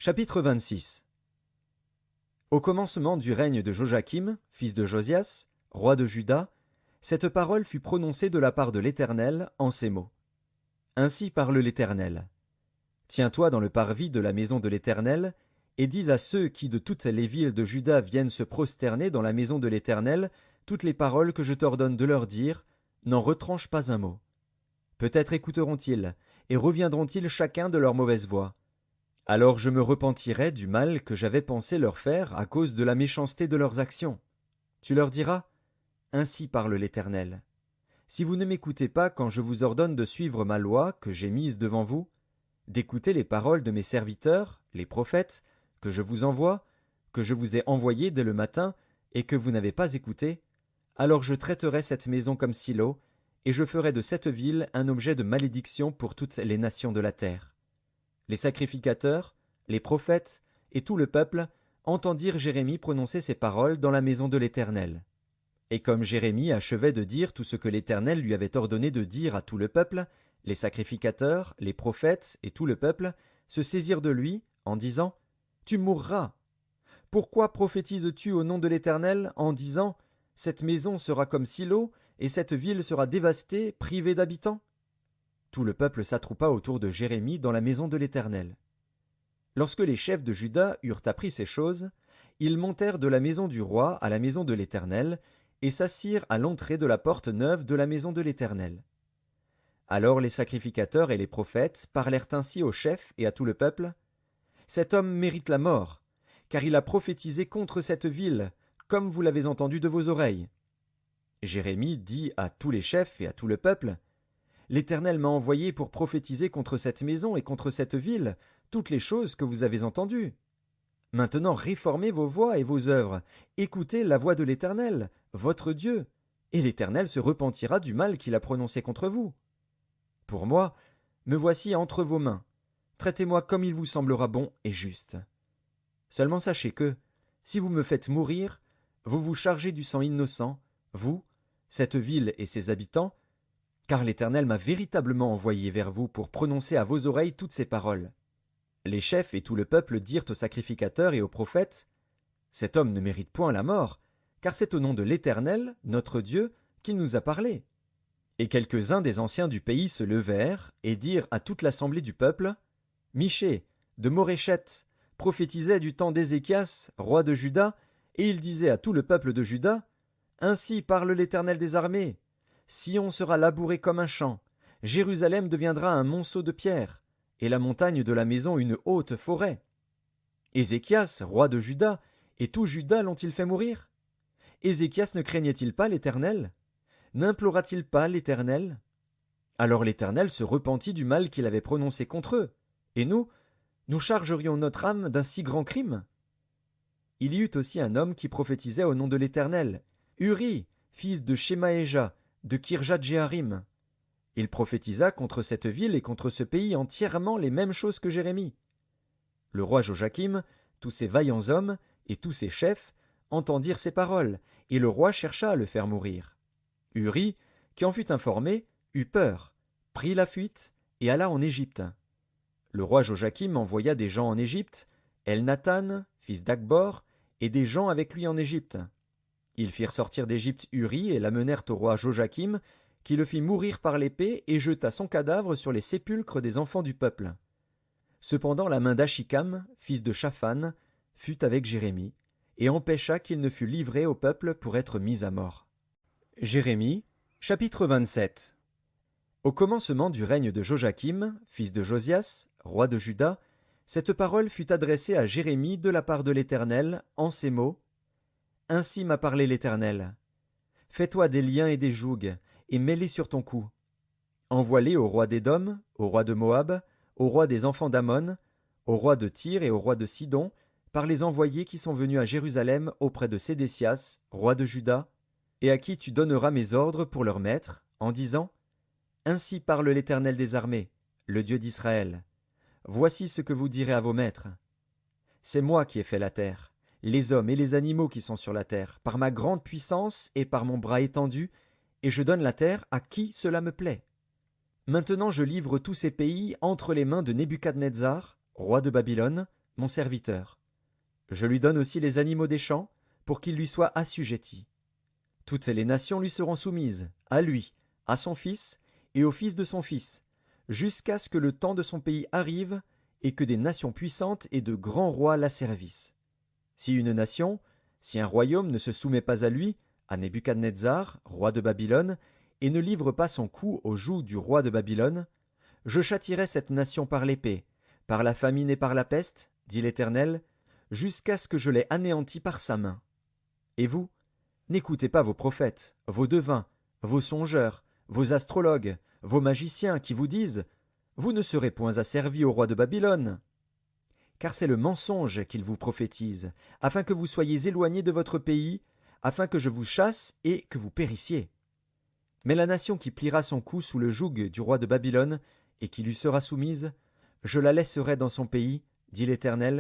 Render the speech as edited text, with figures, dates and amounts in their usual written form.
Chapitre 26. Au commencement du règne de Joachim, fils de Josias, roi de Juda, cette parole fut prononcée de la part de l'Éternel en ces mots. Ainsi parle l'Éternel. Tiens-toi dans le parvis de la maison de l'Éternel, et dis à ceux qui de toutes les villes de Juda viennent se prosterner dans la maison de l'Éternel toutes les paroles que je t'ordonne de leur dire, n'en retranche pas un mot. Peut-être écouteront-ils, et reviendront-ils chacun de leur mauvaise voie. Alors je me repentirai du mal que j'avais pensé leur faire à cause de la méchanceté de leurs actions. Tu leur diras, ainsi parle l'Éternel. Si vous ne m'écoutez pas quand je vous ordonne de suivre ma loi que j'ai mise devant vous, d'écouter les paroles de mes serviteurs, les prophètes, que je vous envoie, que je vous ai envoyés dès le matin, et que vous n'avez pas écouté, alors je traiterai cette maison comme Silo, et je ferai de cette ville un objet de malédiction pour toutes les nations de la terre. Les sacrificateurs, les prophètes et tout le peuple entendirent Jérémie prononcer ces paroles dans la maison de l'Éternel. Et comme Jérémie achevait de dire tout ce que l'Éternel lui avait ordonné de dire à tout le peuple, les sacrificateurs, les prophètes et tout le peuple se saisirent de lui en disant « Tu mourras ! Pourquoi prophétises-tu au nom de l'Éternel en disant « Cette maison sera comme Silo et cette ville sera dévastée, privée d'habitants » Tout le peuple s'attroupa autour de Jérémie dans la maison de l'Éternel. Lorsque les chefs de Juda eurent appris ces choses, ils montèrent de la maison du roi à la maison de l'Éternel, et s'assirent à l'entrée de la porte neuve de la maison de l'Éternel. Alors les sacrificateurs et les prophètes parlèrent ainsi aux chefs et à tout le peuple. Cet homme mérite la mort, car il a prophétisé contre cette ville, comme vous l'avez entendu de vos oreilles. Jérémie dit à tous les chefs et à tout le peuple, L'Éternel m'a envoyé pour prophétiser contre cette maison et contre cette ville toutes les choses que vous avez entendues. Maintenant réformez vos voies et vos œuvres, écoutez la voix de l'Éternel, votre Dieu, et l'Éternel se repentira du mal qu'il a prononcé contre vous. Pour moi, me voici entre vos mains, traitez-moi comme il vous semblera bon et juste. Seulement sachez que, si vous me faites mourir, vous vous chargez du sang innocent, vous, cette ville et ses habitants, car l'Éternel m'a véritablement envoyé vers vous pour prononcer à vos oreilles toutes ces paroles. Les chefs et tout le peuple dirent aux sacrificateurs et aux prophètes, Cet homme ne mérite point la mort, car c'est au nom de l'Éternel, notre Dieu, qu'il nous a parlé. Et quelques-uns des anciens du pays se levèrent et dirent à toute l'assemblée du peuple, Michée, de Moréchette, prophétisait du temps d'Ézéchias, roi de Juda, et il disait à tout le peuple de Juda, Ainsi parle l'Éternel des armées. Sion sera labouré comme un champ, Jérusalem deviendra un monceau de pierre, et la montagne de la maison une haute forêt. Ézéchias, roi de Juda, et tout Juda l'ont-ils fait mourir? Ézéchias ne craignait-il pas l'Éternel? N'implora-t-il pas l'Éternel? Alors l'Éternel se repentit du mal qu'il avait prononcé contre eux, et nous chargerions notre âme d'un si grand crime? Il y eut aussi un homme qui prophétisait au nom de l'Éternel, Uri, fils de Shemaéja, de Kirjat-Jéarim. Il prophétisa contre cette ville et contre ce pays entièrement les mêmes choses que Jérémie. Le roi Joachim, tous ses vaillants hommes et tous ses chefs entendirent ces paroles, et le roi chercha à le faire mourir. Uri, qui en fut informé, eut peur, prit la fuite et alla en Égypte. Le roi Joachim envoya des gens en Égypte, Elnathan, fils d'Akbor, et des gens avec lui en Égypte. Ils firent sortir d'Égypte Uri et l'amenèrent au roi Joachim, qui le fit mourir par l'épée et jeta son cadavre sur les sépulcres des enfants du peuple. Cependant la main d'Achikam, fils de Shaphan, fut avec Jérémie, et empêcha qu'il ne fût livré au peuple pour être mis à mort. Jérémie, chapitre 27. Au commencement du règne de Joachim, fils de Josias, roi de Juda, cette parole fut adressée à Jérémie de la part de l'Éternel, en ces mots. Ainsi m'a parlé l'Éternel. Fais-toi des liens et des jougs, et mets-les sur ton cou. Envoie-les au roi d'Édom, au roi de Moab, au roi des enfants d'Ammon, au roi de Tyr et au roi de Sidon, par les envoyés qui sont venus à Jérusalem auprès de Sédécias, roi de Juda, et à qui tu donneras mes ordres pour leur maître, en disant Ainsi parle l'Éternel des armées, le Dieu d'Israël. Voici ce que vous direz à vos maîtres. C'est moi qui ai fait la terre, les hommes et les animaux qui sont sur la terre, par ma grande puissance et par mon bras étendu, et je donne la terre à qui cela me plaît. Maintenant je livre tous ces pays entre les mains de Nebuchadnezzar, roi de Babylone, mon serviteur. Je lui donne aussi les animaux des champs, pour qu'ils lui soient assujettis. Toutes les nations lui seront soumises, à lui, à son fils, et au fils de son fils, jusqu'à ce que le temps de son pays arrive, et que des nations puissantes et de grands rois l'asservissent. Si une nation, si un royaume ne se soumet pas à lui, à Nebuchadnezzar, roi de Babylone, et ne livre pas son cou au joug du roi de Babylone, je châtierai cette nation par l'épée, par la famine et par la peste, dit l'Éternel, jusqu'à ce que je l'aie anéanti par sa main. Et vous, n'écoutez pas vos prophètes, vos devins, vos songeurs, vos astrologues, vos magiciens qui vous disent « Vous ne serez point asservis au roi de Babylone ». Car c'est le mensonge qu'ils vous prophétisent, afin que vous soyez éloignés de votre pays, afin que je vous chasse et que vous périssiez. Mais la nation qui pliera son cou sous le joug du roi de Babylone, et qui lui sera soumise, je la laisserai dans son pays, dit l'Éternel,